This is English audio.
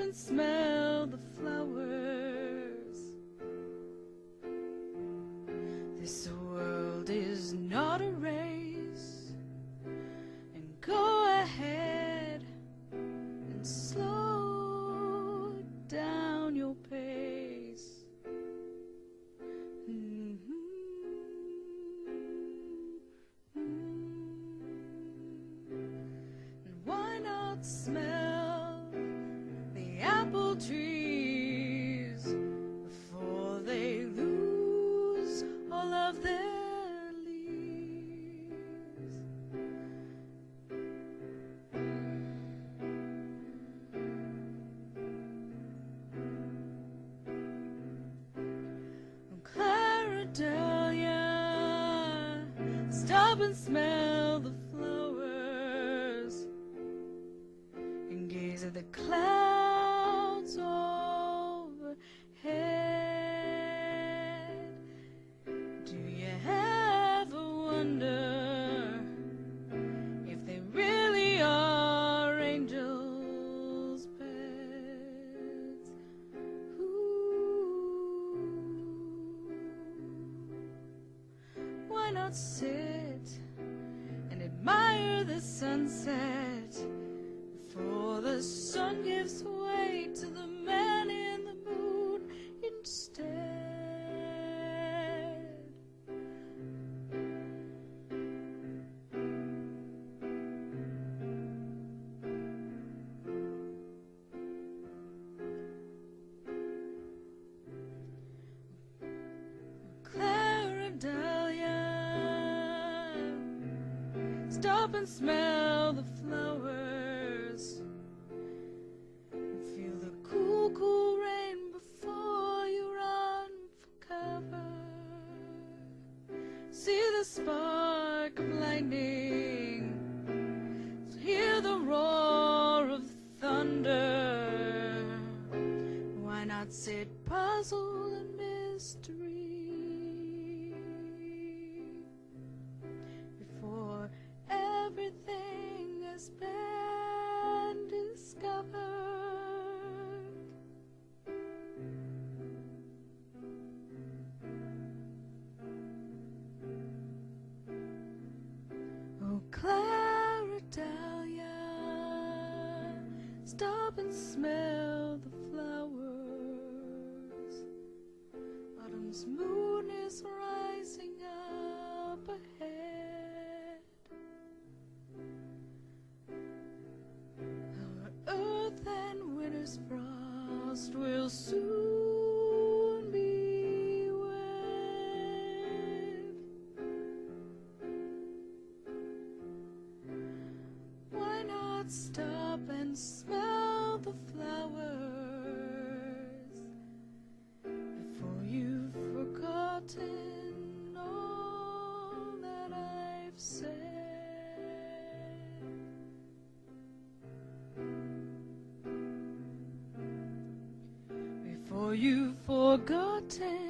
and smell the flowers. This world is not a race, and go ahead and slow down your pace. And why not smell the apple trees before they lose all of their leaves? Claridalia, stop and smell the flowers and gaze at the clouds overhead. Do you ever wonder if they really are angels' beds? Why not sit and admire the sunset before the sun gives way to the man in the moon instead? Claridalia, stop and smell the flowers and feel the cool, cool rain before you run for cover. See the spark of lightning, hear the roar of thunder. Why not sit puzzled in mystery before everything has been discovered? Oh, Claridalia, stop and smell the flowers. Autumn's moon is rising up ahead. Our earth and winter's frost will soon be wed. Why not stop and smell the flowers before you've forgotten all that I've said? Before you've forgotten